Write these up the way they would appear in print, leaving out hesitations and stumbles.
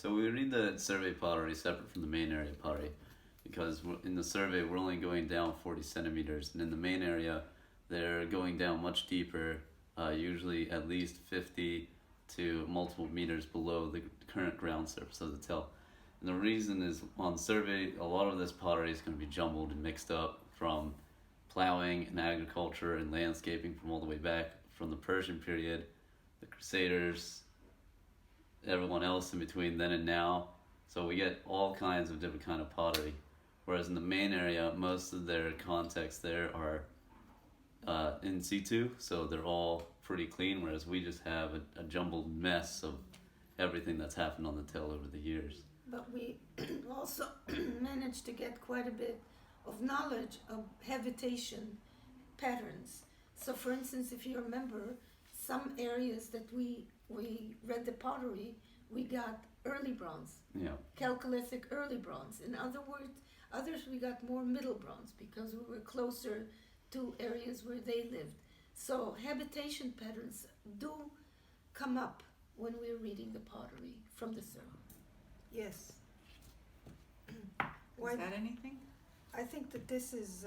So we read the survey pottery separate from the main area pottery because in the survey we're only going down 40 centimeters, and in the main area they're going down much deeper, usually at least 50 to multiple meters below the current ground surface of the Tel. And the reason is on survey, a lot of this pottery is going to be jumbled and mixed up from plowing and agriculture and landscaping from all the way back from the Persian period, the Crusaders, everyone else in between then and now. So we get all kinds of different kind of pottery. Whereas in the main area, most of their contexts there are in situ, so they're all pretty clean, whereas we just have a jumbled mess of everything that's happened on the Tel over the years. But we also managed to get quite a bit of knowledge of habitation patterns. So for instance, if you remember, some areas that we read the pottery, we got early bronze, Yeah. Chalcolithic early bronze. In other words, others we got more middle bronze because we were closer to areas where they lived. So habitation patterns do come up when we're reading the pottery from the survey. Yes. Is that anything? I think that this is,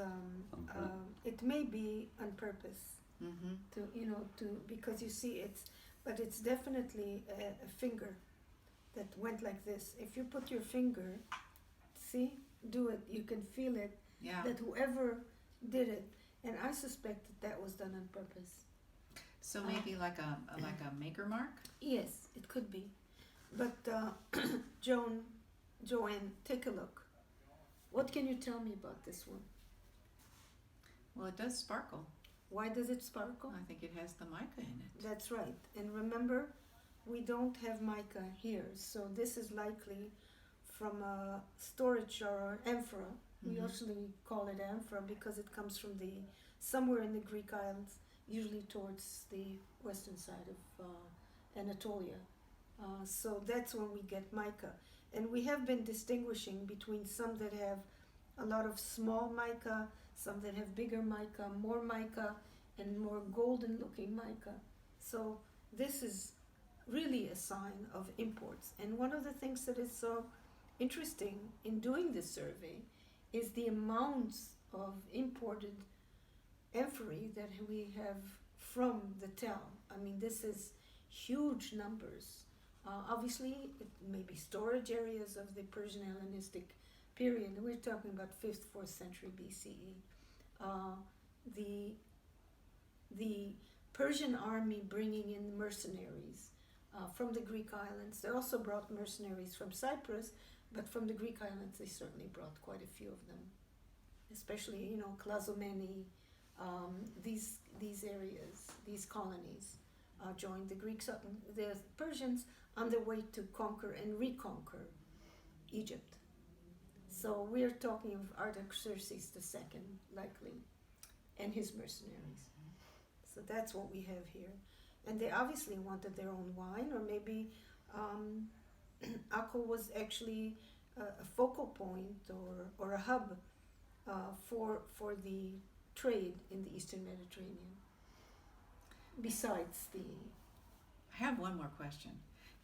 it may be on purpose. Because you see but it's definitely a finger that went like this. If you put your finger, see, do it, you can feel it, that whoever did it, and I suspect that was done on purpose. So maybe like a maker mark? Yes, it could be. But Joanne, take a look. What can you tell me about this one? Well, it does sparkle. Why does it sparkle? I think it has the mica in it. That's right. And remember, we don't have mica here, so this is likely from a storage or amphora. We usually call it amphora because it comes from somewhere in the Greek islands, usually towards the western side of Anatolia. So that's when we get mica. And we have been distinguishing between some that have a lot of small mica, some that have bigger mica, more mica, and more golden looking mica. So this is really a sign of imports. And one of the things that is so interesting in doing this survey is the amounts of imported amphorae that we have from the Tel. I mean, this is huge numbers. Obviously, it may be storage areas of the Persian Hellenistic period. We're talking about 5th, 4th century BCE. The Persian army bringing in mercenaries from the Greek islands. They also brought mercenaries from Cyprus, but from the Greek islands they certainly brought quite a few of them. Especially, Clazomene, these areas, these colonies joined the Greeks, the Persians on their way to conquer and reconquer Egypt. So we're talking of Artaxerxes II, likely, and his mercenaries. So that's what we have here. And they obviously wanted their own wine, or maybe Akko was actually a focal point or a hub for the trade in the Eastern Mediterranean. Besides I have one more question,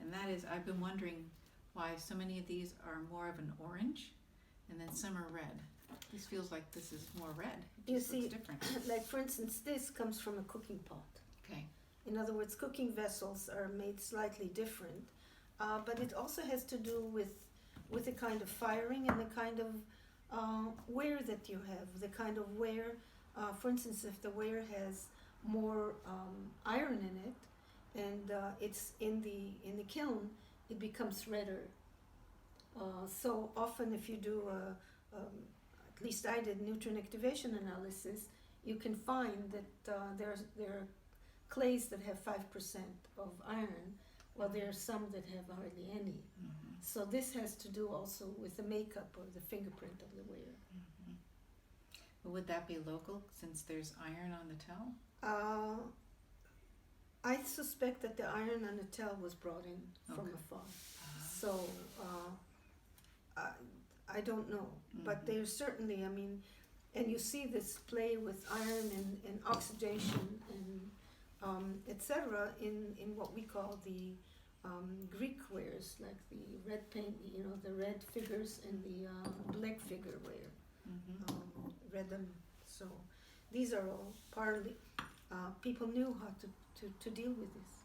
and that is, I've been wondering why so many of these are more of an orange, and then some are red. This feels like this is more red. It just looks different. Like for instance, this comes from a cooking pot. Okay. In other words, cooking vessels are made slightly different, but it also has to do with the kind of firing and the kind of ware that you have, the kind of ware. For instance, if the ware has more iron in it, and it's in the kiln, it becomes redder. So often, if you do at least I did nutrient activation analysis, you can find that there are clays that have 5% of iron, while there are some that have hardly any. Mm-hmm. So this has to do also with the makeup or the fingerprint of the ware. Mm-hmm. Well, would that be local since there's iron on the Tel? I suspect that the iron on the Tel was brought in from afar. So I don't know, but there's certainly, and you see this play with iron and oxidation and etc. in what we call the Greek wares, like the red paint, the red figures and the black figure ware, red and so these are all partly people knew how to deal with this.